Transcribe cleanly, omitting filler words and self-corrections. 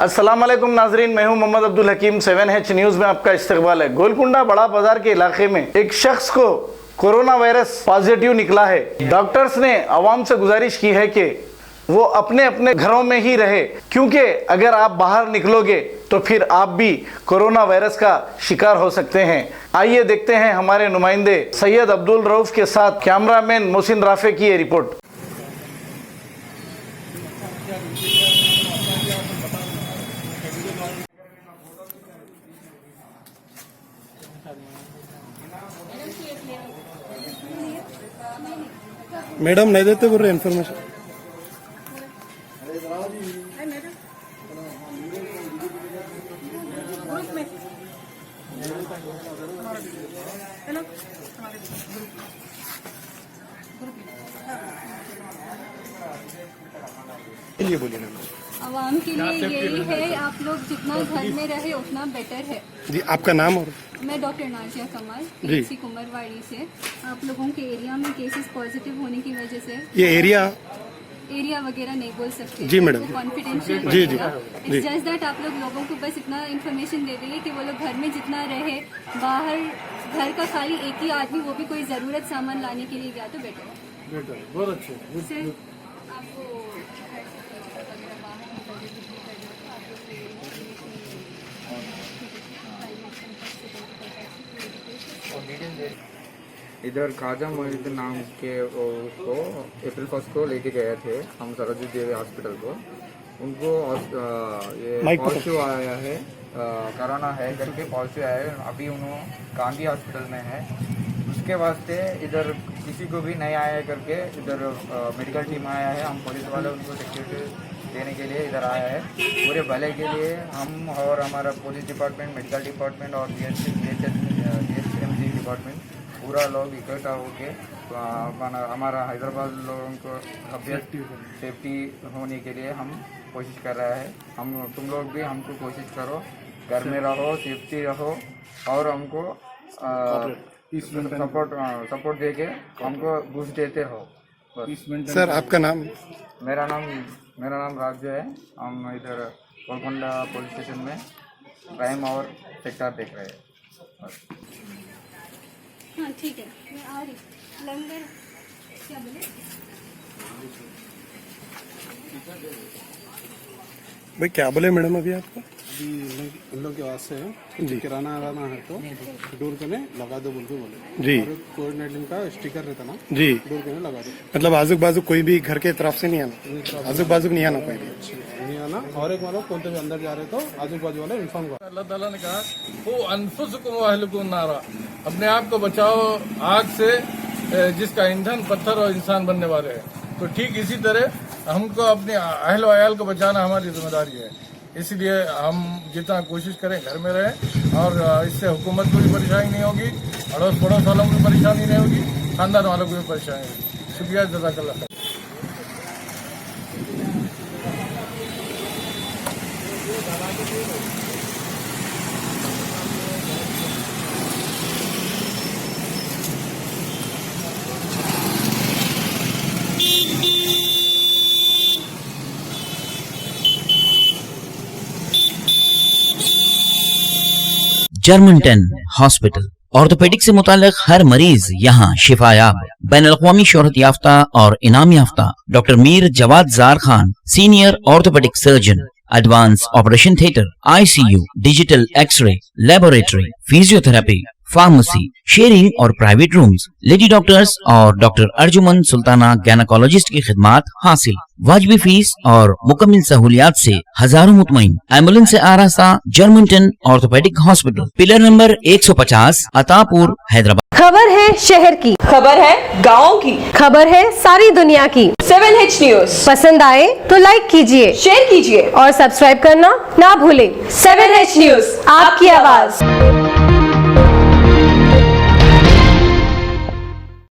अस्सलाम वालेकुम नाजरीन, मैं हूं मोहम्मद अब्दुल हकीम। 7H न्यूज़ में आपका इस्तकबाल है। गोलकुंडा बड़ा बाजार के इलाके में एक शख्स को कोरोना वायरस पॉजिटिव निकला है। डॉक्टर्स ने आवाम से गुजारिश की है कि वो अपने अपने घरों में ही रहे, क्योंकि अगर आप बाहर निकलोगे तो फिर आप भी कोरोना वायरस का शिकार हो सकते हैं। आइए देखते हैं हमारे नुमाइंदे सैयद अब्दुल रऊफ के साथ कैमरामैन मोहसिन राफे की ये रिपोर्ट। मैडम नहीं देते बोल रहे इन्फॉर्मेशन। ये बोलिए ना। आवाम के लिए यही है, आप लोग जितना घर में रहे उतना बेटर है। जी, आपका नाम? और मैं डॉक्टर नाजिया कमल, PHC कुमरवाड़ी से। आप लोगों के एरिया में केसेस पॉजिटिव होने की वजह से ये एरिया वगैरह नहीं बोल सकते जी मैडम, कॉन्फिडेंशियल जी इट्स जस्ट दैट आप लोगों को बस इतना इन्फॉर्मेशन दे देंगे कि वो लोग घर में जितना रहे, बाहर घर का खाली एक ही आदमी, वो भी कोई ज़रूरत सामान लाने के लिए गया तो बेटर है। बहुत अच्छे। आपको इधर खाजा मोहिद्दीन नाम के उसको अप्रैल 1 को लेके गए थे हम सरोजिनी देवी हॉस्पिटल को। उनको ये पॉजिटिव आया है, कोरोना है करके पॉजिटिव आया है। अभी उन्होंने गांधी हॉस्पिटल में है। उसके वास्ते इधर किसी को भी नहीं आया करके इधर मेडिकल टीम आया है। हम पुलिस वाले उनको सिक्योरिटी देने के लिए इधर आया है। पूरे भले के लिए हम और हमारा पुलिस डिपार्टमेंट, मेडिकल डिपार्टमेंट और GHMC डिपार्टमेंट पूरा लोग इकट्ठा होके हमारा हैदराबाद लोगों को सेफ्टी होने के लिए हम कोशिश कर रहे हैं। तुम लोग भी हमको कोशिश करो, घर में रहो, सेफ्टी रहो और हमको सपोर्ट देके हमको बूस्ट देते हो। सर आपका नाम? मेरा नाम राजू है। हम इधर गोलकुंडा पुलिस स्टेशन में क्राइम और सेक्टर देख रहे हैं। हाँ ठीक है, मैं आ रही। लंगर क्या बोले? भाई क्या बोले मैडम अभी आपको? अभी इन लोग के वास्ते है किराना आना है तो डोर कने लगा दो बोल के बोले जी। कोविड-19 का स्टिकर रहता ना जी, डोर कने लगा दो। मतलब आजू बाजू कोई भी घर के तरफ से नहीं आना, आजू बाजू नहीं आना कोई भी नहीं आना। और एक वालों कौन भी अंदर जा रहे तो आजू बाजू वाले इन्फॉर्म करो। अल्लाह ताला ने कहा वो अनफुसकुम व अहलिकुम नारा, अपने आप को बचाओ आग से जिसका ईंधन पत्थर और इंसान बनने वाले हैं। तो ठीक इसी तरह हमको अपने अहल वयाल को बचाना हमारी जिम्मेदारी है। इसलिए हम जितना कोशिश करें घर में रहें और इससे हुकूमत को भी परेशानी नहीं होगी, अड़ोस पड़ोस वालों को भी परेशानी नहीं होगी, खानदान वालों को भी परेशानी होगी। शुक्रिया, जज़ाकल्लाह खैर। जर्मनटन हॉस्पिटल ऑर्थोपेडिक से मुताल्लिक हर मरीज यहाँ शिफायाब। बैनुल-अक़वामी शोहरत याफ्ता और इनाम याफ्ता doctor Mir Jawad Zar Khan, senior orthopaedic surgeon, advance operation theatre, ICU, digital x ray, laboratory, physiotherapy, pharmacy, sharing और प्राइवेट रूम्स, लेडी डॉक्टर्स और डॉक्टर अर्जुमन सुल्ताना गैनाकोलॉजिस्ट की खिदमात हासिल। वाजिबी फीस और मुकम्मल सहूलियात से हजारों मुतमईन। एम्बुलेंस से आरास्ता Germanton orthopaedic hospital, pillar number 150, Attapur, Hyderabad. खबर है शहर की, खबर है गाँव की, खबर है सारी दुनिया की। 7H न्यूज़ पसंद आए तो लाइक कीजिए, शेयर कीजिए और सब्सक्राइब करना ना भूलें। 7H न्यूज़, आपकी आवाज।